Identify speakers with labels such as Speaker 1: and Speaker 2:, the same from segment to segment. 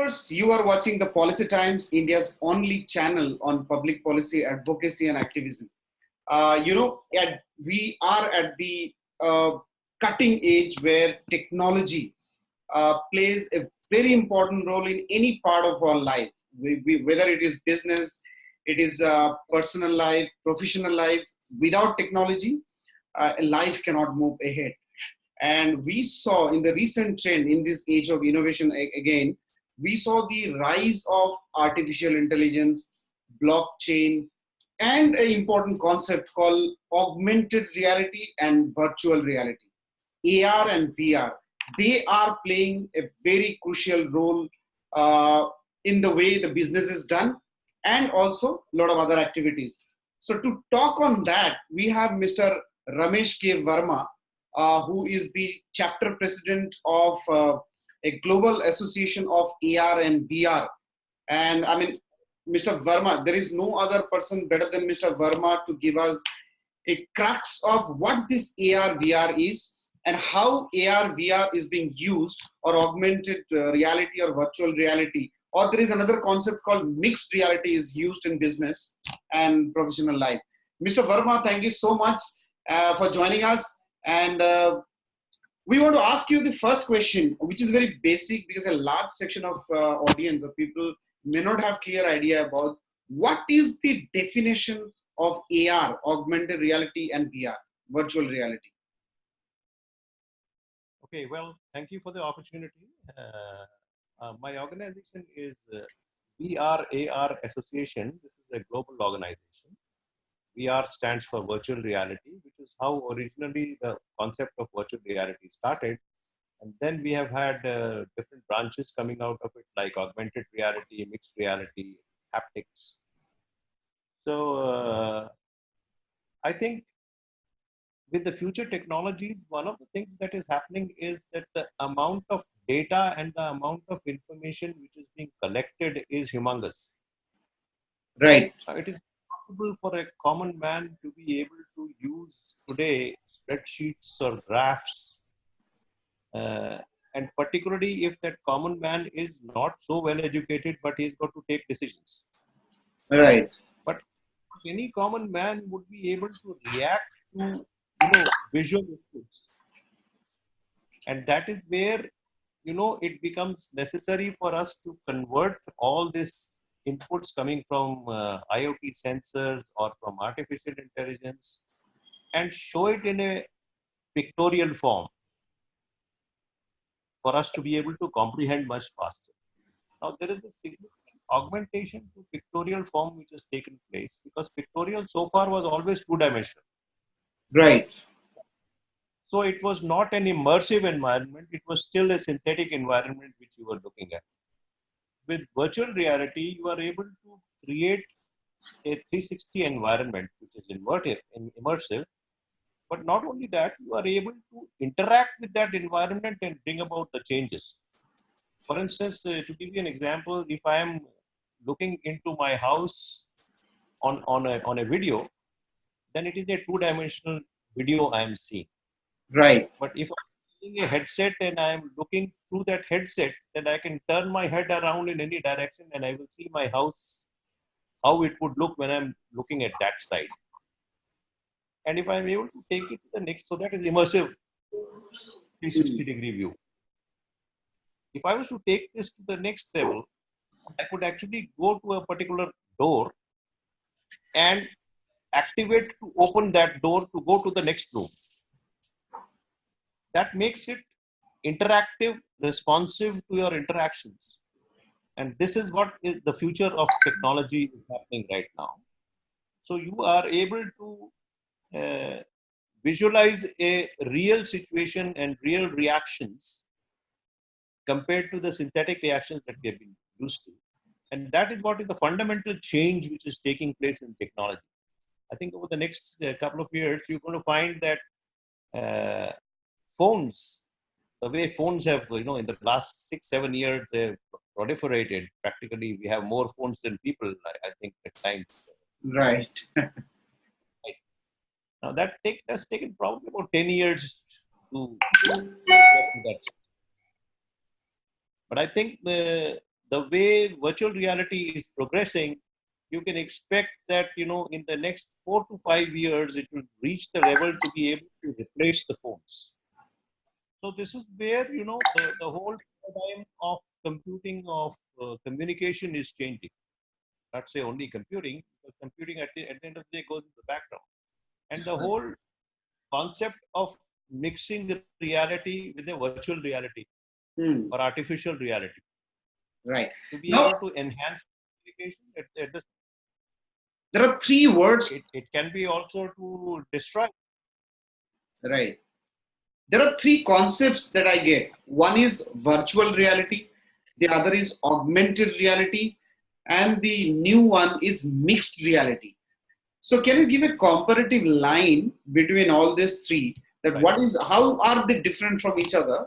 Speaker 1: viewers, you are watching the Policy Times, India's only channel on public policy advocacy and activism. We are at the cutting edge where technology plays a very important role in any part of our life, whether it is business, it is personal life, professional life. Without technology, life cannot move ahead. And we saw in the recent trend in this age of innovation again, we saw the rise of artificial intelligence, blockchain, and an important concept called augmented reality and virtual reality. AR and VR, they are playing a very crucial role in the way the business is done and also a lot of other activities. So to talk on that, we have Mr. Ramesh K Verma, who is the chapter president of a global association of AR and VR. And I mean, Mr. Verma, there is no other person better than Mr. Verma to give us a crux of what this AR VR is and how AR VR is being used, or augmented reality or virtual reality, or there is another concept called mixed reality is used in business and professional life. Mr. Verma, thank you so much for joining us. And we want to ask you the first question, which is very basic because a large section of audience or people may not have clear idea about what is the definition of AR, augmented reality, and VR, virtual reality.
Speaker 2: Okay, well, thank you for the opportunity. My organization is VRAR Association. This is a global organization. VR stands for virtual reality, which is how originally the concept of virtual reality started. And then we have had different branches coming out of it, like augmented reality, mixed reality, haptics. So I think with the future technologies, one of the things that is happening is that the amount of data and the amount of information which is being collected is humongous.
Speaker 1: Right.
Speaker 2: It is possible for a common man to be able to use today spreadsheets or graphs, and particularly if that common man is not so well educated, but he's got to take decisions.
Speaker 1: Right.
Speaker 2: But any common man would be able to react to visual inputs, and that is where it becomes necessary for us to convert all these inputs coming from IoT sensors or from artificial intelligence and show it in a pictorial form for us to be able to comprehend much faster. Now there is a significant augmentation to pictorial form which has taken place, because pictorial so far was always two-dimensional.
Speaker 1: Right.
Speaker 2: So it was not an immersive environment, it was still a synthetic environment which you were looking at. With virtual reality, you are able to create a 360 environment which is immersive. But not only that, you are able to interact with that environment and bring about the changes. For instance, to give you an example, if I am looking into my house on a video, then it is a two-dimensional video I am seeing.
Speaker 1: Right.
Speaker 2: But if I'm using a headset and I am looking through that headset, then I can turn my head around in any direction and I will see my house, how it would look when I'm looking at that side. And if I'm able to take it to the next, so that is immersive 360-degree view. If I was to take this to the next level, I could actually go to a particular door and activate to open that door to go to the next room. That makes it interactive, responsive to your interactions. And this is what is the future of technology is happening right now. So you are able to visualize a real situation and real reactions compared to the synthetic reactions that we have been used to. And that is what is the fundamental change which is taking place in technology. I think over the next couple of years, you're going to find that phones, the way phones have, in the last 6-7 years, they've proliferated. Practically, we have more phones than people, I think, at times.
Speaker 1: Right.
Speaker 2: Now, that's taken probably about 10 years to get to that. But I think the the way virtual reality is progressing, you can expect that, in the next 4 to 5 years, it will reach the level to be able to replace the phones. So this is where, the whole paradigm of computing, of communication is changing. Not say only computing, because computing at the end of the day goes in the background. And the whole concept of mixing reality with a virtual reality
Speaker 1: Hmm.
Speaker 2: or artificial reality
Speaker 1: Right.
Speaker 2: to be
Speaker 1: Now,
Speaker 2: able to enhance communication,
Speaker 1: there are three words.
Speaker 2: it can be also to destroy.
Speaker 1: Right. There are three concepts that I get. One is virtual reality, the other is augmented reality, and the new one is mixed reality. So, can you give a comparative line between all these three? That
Speaker 2: Right,
Speaker 1: what is, how are they different from each other?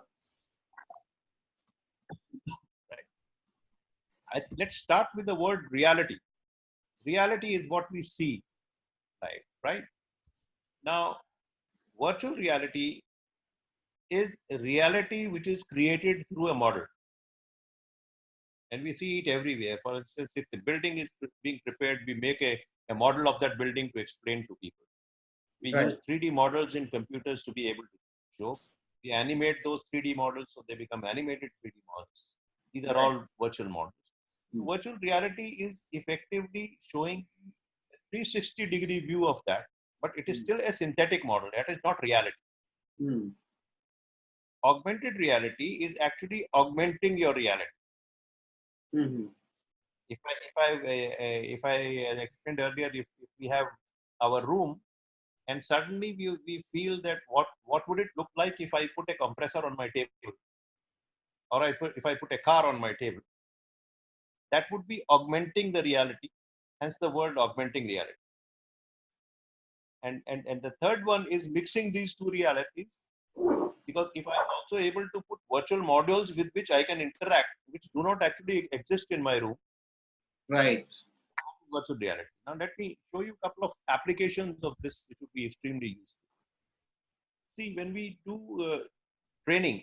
Speaker 2: right. Let's start with the word reality. Reality is what we see, right. Now, virtual reality is a reality which is created through a model, and we see it everywhere. For instance, if the building is being prepared, we make a model of that building to explain to people. We
Speaker 1: Right.
Speaker 2: use 3D models in computers to be able to show. We animate those 3D models so they become animated 3D models. These are
Speaker 1: Right.
Speaker 2: all virtual models. So
Speaker 1: Hmm.
Speaker 2: virtual reality is effectively showing a 360-degree view of that, but it is still a synthetic model. That is not reality.
Speaker 1: Hmm.
Speaker 2: Augmented reality is actually augmenting your reality.
Speaker 1: Hmm.
Speaker 2: If I explained earlier, if we have our room, and suddenly we feel that what would it look like if I put a compressor on my table, or if I put a car on my table, that would be augmenting the reality, hence the word augmenting reality. And the third one is mixing these two realities, because if I'm also able to put virtual modules with which I can interact, which do not actually exist in my room,
Speaker 1: Right.
Speaker 2: virtual reality. Now let me show you a couple of applications of this which would be extremely useful. See, when we do training,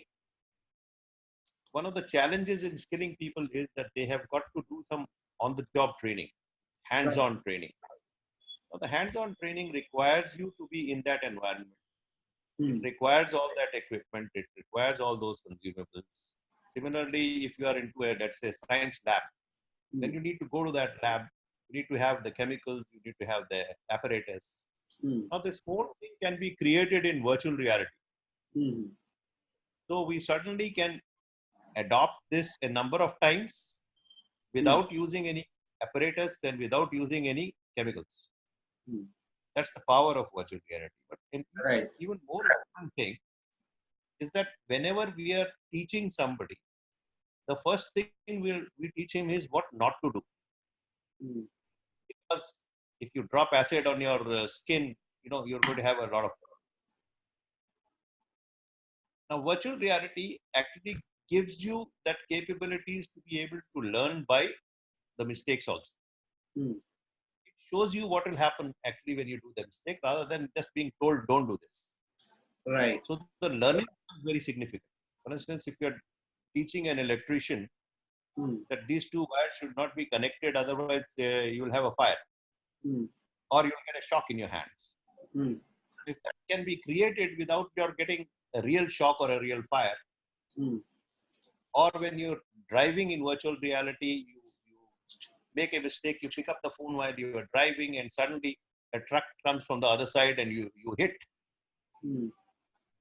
Speaker 2: one of the challenges in skilling people is that they have got to do some on the job training, hands
Speaker 1: Right.
Speaker 2: on training. Now, the hands on training requires you to be in that environment. It
Speaker 1: Hmm.
Speaker 2: requires all that equipment, it requires all those consumables. Similarly, if you are into a, let's say, science lab, then
Speaker 1: Hmm.
Speaker 2: you need to go to that lab. You need to have the chemicals, you need to have the apparatus.
Speaker 1: Hmm.
Speaker 2: Now, this whole thing can be created in virtual reality.
Speaker 1: Hmm.
Speaker 2: So, we certainly can adopt this a number of times
Speaker 1: Hmm.
Speaker 2: without using any apparatus and without using any chemicals.
Speaker 1: Hmm.
Speaker 2: That's the power of virtual reality. But an
Speaker 1: Right.
Speaker 2: even more important thing is that whenever we are teaching somebody, the first thing we teach him is what not to do.
Speaker 1: Hmm.
Speaker 2: Because if you drop acid on your skin, you're going to have a lot of. Now, virtual reality actually gives you that capabilities to be able to learn by the mistakes also.
Speaker 1: Hmm.
Speaker 2: It shows you what will happen actually when you do the mistake rather than just being told, don't do this.
Speaker 1: Right.
Speaker 2: So the learning is very significant. For instance, if you're teaching an electrician
Speaker 1: Hmm.
Speaker 2: that these two wires should not be connected, otherwise you will have a fire
Speaker 1: Hmm.
Speaker 2: or you'll get a shock in your hands.
Speaker 1: Hmm.
Speaker 2: If that can be created without your getting a real shock or a real fire,
Speaker 1: Hmm.
Speaker 2: or when you're driving in virtual reality, you make a mistake, you pick up the phone while you are driving, and suddenly a truck comes from the other side and you hit.
Speaker 1: Hmm.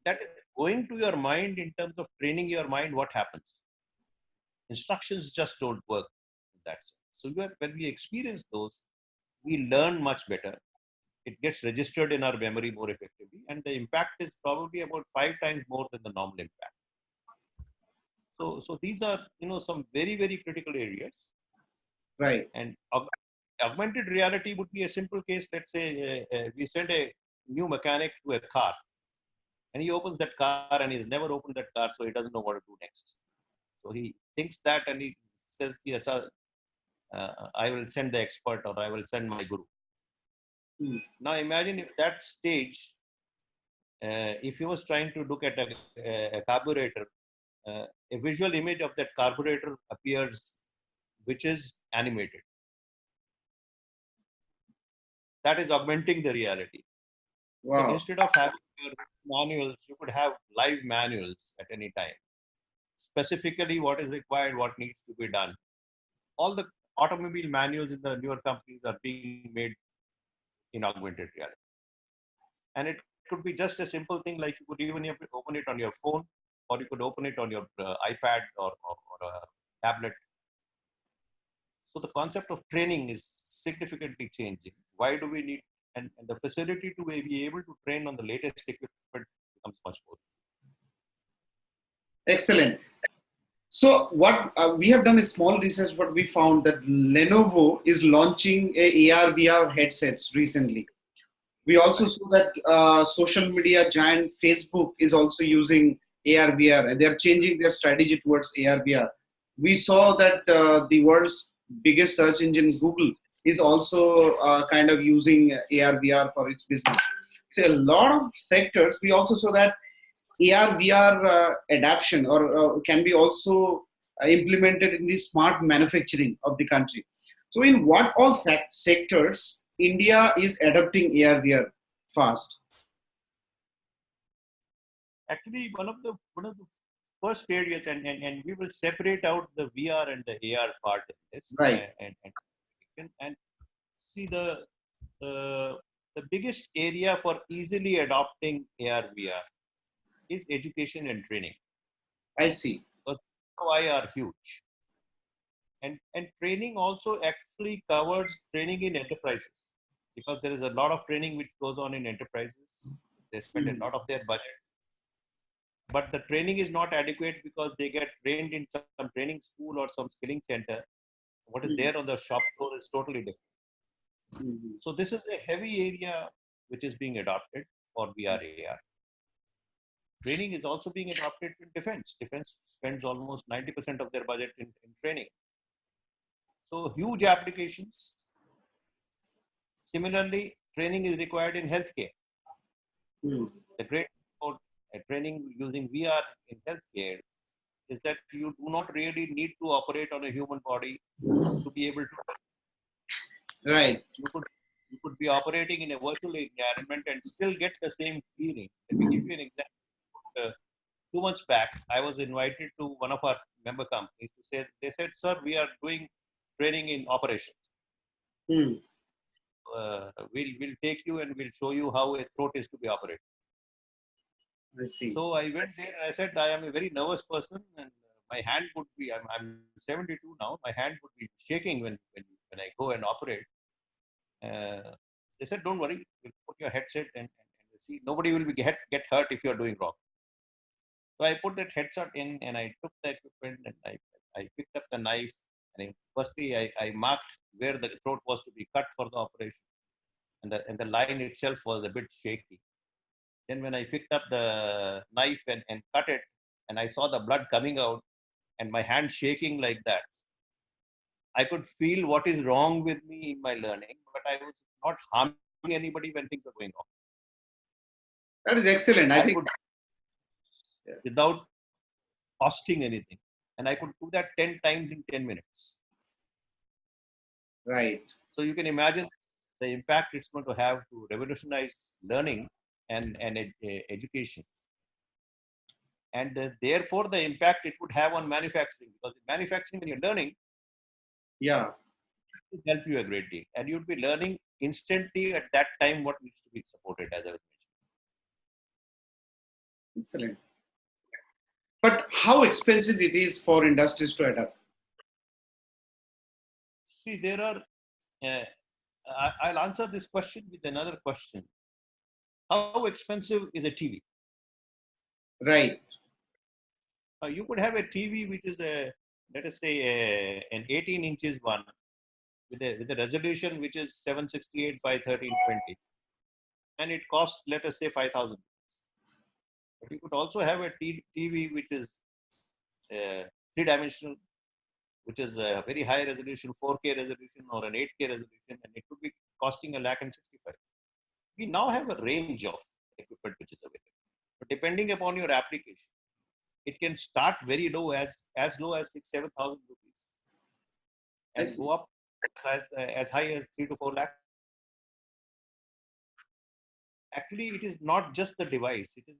Speaker 2: That is going to your mind in terms of training your mind what happens. Instructions just don't work in that sense. So when we experience those, we learn much better. It gets registered in our memory more effectively, and the impact is probably about 5 times more than the normal impact. So these are some very very critical areas.
Speaker 1: Right.
Speaker 2: And augmented reality would be a simple case. Let's say we send a new mechanic to a car, and he opens that car and he's never opened that car, so he doesn't know what to do next. So he thinks that and he says, "Ki, acha, I will send the expert or I will send my guru."
Speaker 1: Hmm.
Speaker 2: Now imagine if that stage, if he was trying to look at a carburetor, a visual image of that carburetor appears which is animated. That is augmenting the reality. So
Speaker 1: Wow.
Speaker 2: instead of having your manuals, you could have live manuals at any time. Specifically, what is required, what needs to be done. All the automobile manuals in the newer companies are being made in augmented reality. And it could be just a simple thing like you could even open it on your phone, or you could open it on your iPad or a tablet. So the concept of training is significantly changing. Why do we need, and the facility to be able to train on the latest equipment becomes much more.
Speaker 1: Excellent. So what we have done a small research. What we found that Lenovo is launching a AR VR headsets recently. We also
Speaker 2: Right.
Speaker 1: saw that social media giant Facebook is also using AR VR, and they are changing their strategy towards AR VR. We saw that the world's biggest search engine, Google, is also kind of using AR VR for its business. So a lot of sectors. We also saw that AR VR adaptation or can be also implemented in the smart manufacturing of the country. So, in what all sectors India is adopting AR VR fast?
Speaker 2: Actually, one of the first areas, and we will separate out the VR and the AR part in this,
Speaker 1: Right.
Speaker 2: and see uh, the biggest area for easily adopting AR VR is education and training.
Speaker 1: I see.
Speaker 2: Because ROI are huge. And training also actually covers training in enterprises, because there is a lot of training which goes on in enterprises. They spend a
Speaker 1: Hmm.
Speaker 2: lot of their budget, but the training is not adequate because they get trained in some training school or some skilling center. What is
Speaker 1: Hmm.
Speaker 2: there on the shop floor is totally different.
Speaker 1: Hmm.
Speaker 2: So this is a heavy area which is being adopted for VR AR. Training is also being adopted in defense. Defense spends almost 90% of their budget in training. So huge applications. Similarly, training is required in healthcare.
Speaker 1: Hmm.
Speaker 2: The great about training using VR in healthcare is that you do not really need to operate on a human body to be able to.
Speaker 1: Right.
Speaker 2: You could you could be operating in a virtual environment and still get the same feeling. Let me give you an example. 2 months back, I was invited to one of our member companies to say. They said, "Sir, we are doing training in operations.
Speaker 1: Hmm.
Speaker 2: We'll take you and we'll show you how a throat is to be operated."
Speaker 1: I see.
Speaker 2: So I went there and I said, I am a very nervous person, and my hand would be, I'm 72 now, my hand would be shaking when I go and operate. They said, don't worry, we'll put your headset and see, nobody will get hurt if you're doing wrong. So I put that headset in and I took the equipment and I picked up the knife. And firstly, I marked where the throat was to be cut for the operation. And the line itself was a bit shaky. Then when I picked up the knife and cut it, and I saw the blood coming out and my hand shaking like that, I could feel what is wrong with me in my learning, but I was not harming anybody when things are going wrong.
Speaker 1: That is excellent. I
Speaker 2: I
Speaker 1: think.
Speaker 2: could, without costing anything, and I could do that 10 times in 10 minutes.
Speaker 1: Right.
Speaker 2: So you can imagine the impact it's going to have to revolutionize learning and education. And therefore, the impact it would have on manufacturing, because in manufacturing, when you're learning,
Speaker 1: Yeah.
Speaker 2: it will help you a great deal. And you'd be learning instantly at that time what needs to be supported, as I was mentioning.
Speaker 1: Excellent. But how expensive it is for industries to adapt?
Speaker 2: See, there are, I'll answer this question with another question. How expensive is a TV?
Speaker 1: Right.
Speaker 2: You could have a TV which is let us say, an 18 inches one with a resolution which is 768 by 1320, and it costs, let us say, 5,000. But you could also have a TV which is three-dimensional, which is a very high resolution, 4K resolution or an 8K resolution, and it could be costing a lakh and 65. We now have a range of equipment which is available, but depending upon your application, it can start very low, as low as 6,000-7,000 rupees.
Speaker 1: I
Speaker 2: and
Speaker 1: see.
Speaker 2: go up as high as 3 to 4 lakhs. Actually, it is not just the device, it is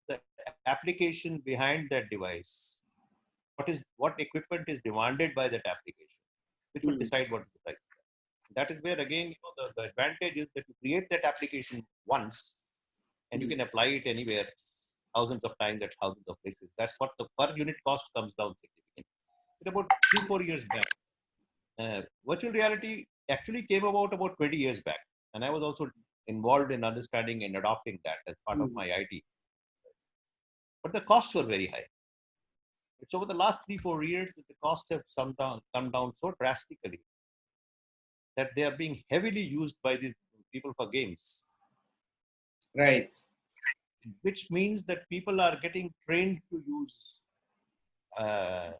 Speaker 2: the application behind that device. What equipment is demanded by that application, which will
Speaker 1: Mm.
Speaker 2: decide what is the price. That is where again, the advantage is that you create that application once and you
Speaker 1: Mm.
Speaker 2: can apply it anywhere, thousands of times at thousands of places. That's what the per unit cost comes down significantly. It's about 3-4 years back. Virtual reality actually came about 20 years back, and I was also involved in understanding and adopting that as part of
Speaker 1: Mm.
Speaker 2: my IT. But the costs were very high. It's over the last 3-4 years that the costs have come down so drastically that they are being heavily used by these people for games,
Speaker 1: Right.
Speaker 2: which means that people are getting trained to use uh,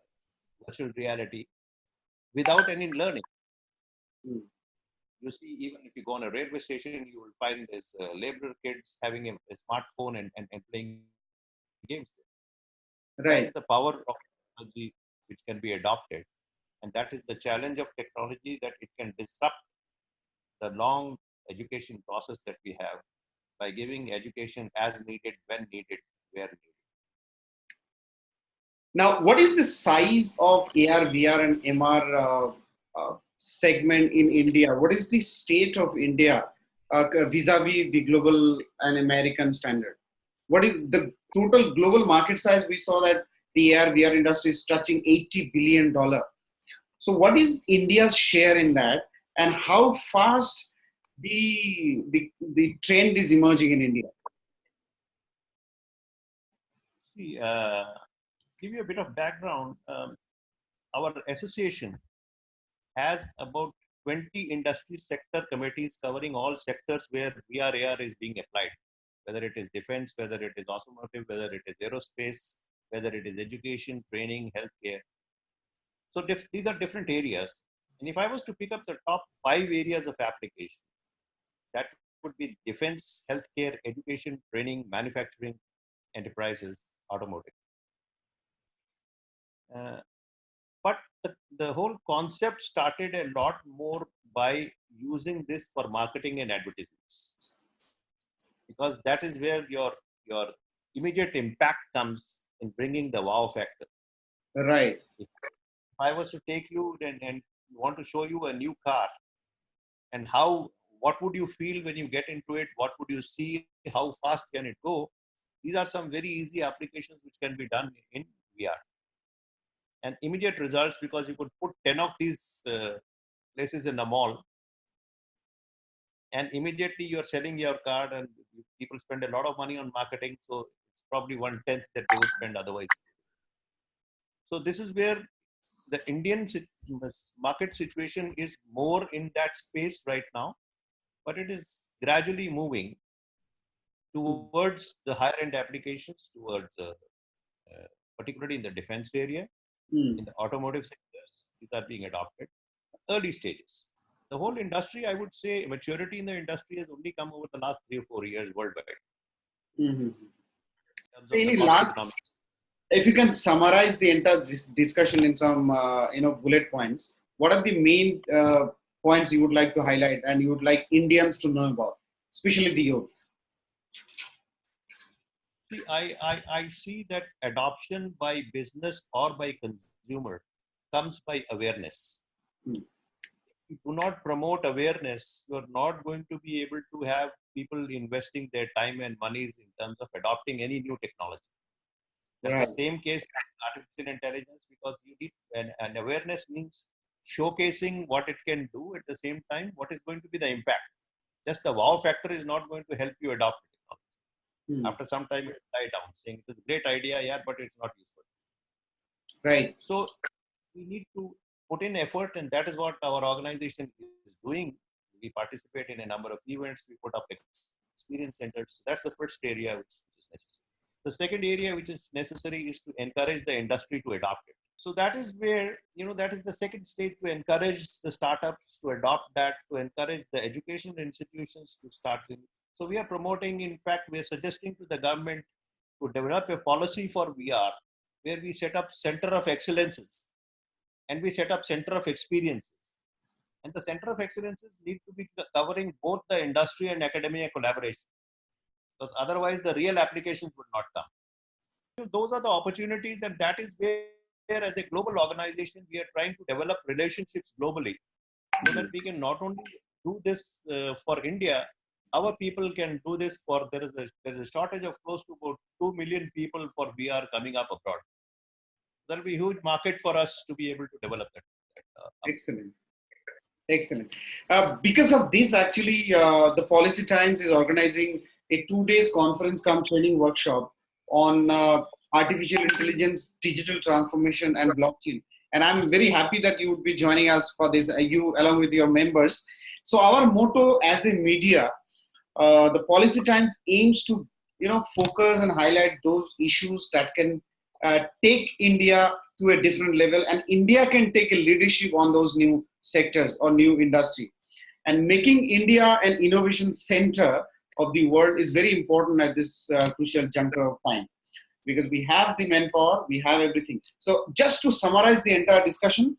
Speaker 2: virtual reality without any learning.
Speaker 1: Mm.
Speaker 2: You see, even if you go on a railway station, you will find this laborer kids having a smartphone and playing games. That is
Speaker 1: Right.
Speaker 2: the power of technology which can be adopted. And that is the challenge of technology, that it can disrupt the long education process that we have by giving education as needed, when needed, where needed.
Speaker 1: Now, what is the size of AR, VR, and MR segment in India? What is the state of India vis-a-vis the global and American standard? What is the total global market size? We saw that the AR, VR industry is touching $80 billion. So, what is India's share in that, and how fast the trend is emerging in India?
Speaker 2: See, give you a bit of background. Our association has about 20 industry sector committees covering all sectors where VR AR is being applied, whether it is defense, whether it is automotive, whether it is aerospace, whether it is education, training, healthcare. So these are different areas. And if I was to pick up the top 5 areas of application, that would be defense, healthcare, education, training, manufacturing, enterprises, automotive. Uh, but the whole concept started a lot more by using this for marketing and advertisements, because that is where your immediate impact comes in bringing the wow factor.
Speaker 1: Right.
Speaker 2: If I was to take you and want to show you a new car, and what would you feel when you get into it, what would you see, how fast can it go, these are some very easy applications which can be done in VR, and immediate results, because you could put 10 of these places in a mall, and immediately you're selling your card, and people spend a lot of money on marketing, so it's probably 1/10 that they would spend otherwise. So this is where the Indian market situation is more in that space right now, but it is gradually moving towards the higher end applications, towards particularly in the defense area,
Speaker 1: Mm.
Speaker 2: in the automotive sectors. These are being adopted. Early stages. The whole industry, I would say, maturity in the industry has only come over the last 3 or 4 years worldwide
Speaker 1: Mm-hmm.
Speaker 2: in terms
Speaker 1: So,
Speaker 2: of the
Speaker 1: any
Speaker 2: cost
Speaker 1: last,
Speaker 2: economic.
Speaker 1: if you can summarize the entire discussion in some bullet points, what are the main points you would like to highlight and you would like Indians to know about, especially the youth?
Speaker 2: See, I see that adoption by business or by consumer comes by awareness.
Speaker 1: Mm.
Speaker 2: If you do not promote awareness, you're not going to be able to have people investing their time and monies in terms of adopting any new technology. That's the
Speaker 1: Right.
Speaker 2: same case with artificial intelligence, because you need an awareness means showcasing what it can do, at the same time, what is going to be the impact. Just the wow factor is not going to help you adopt the technology.
Speaker 1: Mm.
Speaker 2: After some time, it will die down, saying it's a great idea, yeah, but it's not useful.
Speaker 1: Right.
Speaker 2: So we need to put in effort, and that is what our organization is doing. We participate in a number of events, we put up experience centers. So that's the first area which is necessary. The second area which is necessary is to encourage the industry to adopt it. So that is where, that is the second stage, to encourage the startups to adopt that, to encourage the education institutions to start doing it. So we are promoting, in fact, we are suggesting to the government to develop a policy for VR where we set up center of excellences and we set up center of experiences. And the center of excellences need to be covering both the industry and academia collaboration, because otherwise the real applications would not come. Those are the opportunities, and that is where, as a global organization, we are trying to develop relationships globally, so that we can not only do this for India, our people can do this for, there is a shortage of close to about 2 million people for VR coming up abroad. There will be a huge market for us to be able to develop that.
Speaker 1: Excellent. Excellent. Because of this, actually, the Policy Times is organizing a 2 days conference cum training workshop on artificial intelligence, digital transformation, and blockchain. And I'm very happy that you would be joining us for this, you along with your members. So our motto as a media, the Policy Times aims to, focus and highlight those issues that can take India to a different level, and India can take a leadership on those new sectors or new industry. And making India an innovation center of the world is very important at this crucial juncture of time, because we have the manpower, we have everything. So just to summarize the entire discussion,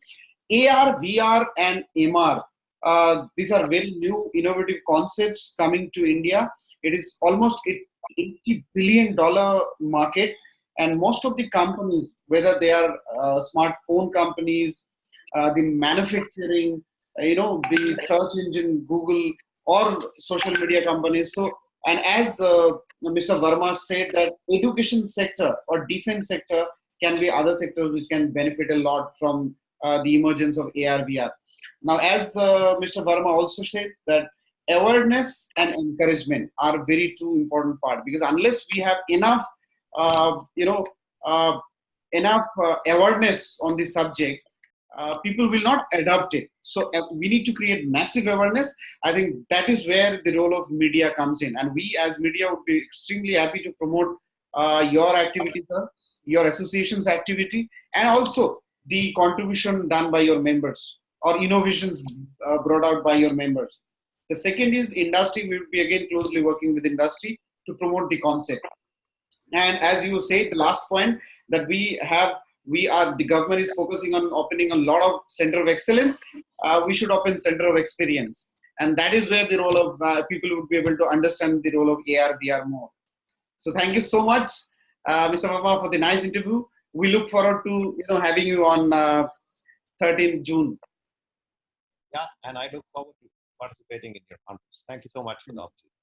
Speaker 1: AR, VR, and MR, these are very new innovative concepts coming to India. It is almost $80 billion market, and most of the companies, whether they are smartphone companies, the manufacturing, the search engine, Google, or social media companies. So, and as Mr. Verma said, that education sector or defense sector can be other sectors which can benefit a lot from the emergence of AR, VR. Now, as Mr. Verma also said, that awareness and encouragement are very two important part, because unless we have enough awareness on the subject, people will not adopt it. So we need to create massive awareness. I think that is where the role of media comes in, and we as media would be extremely happy to promote your activity, sir, your association's activity, and also the contribution done by your members or innovations brought out by your members. The second is industry. We will be again closely working with industry to promote the concept. And as you say, the last point, that the government is focusing on opening a lot of center of excellence. We should open center of experience, and that is where the role of people would be able to understand the role of AR, VR more. So thank you so much, Mr. Verma, for the nice interview. We look forward to having you on 13th June.
Speaker 2: Yeah, and I look forward to participating in your conference. Thank you so much for the opportunity.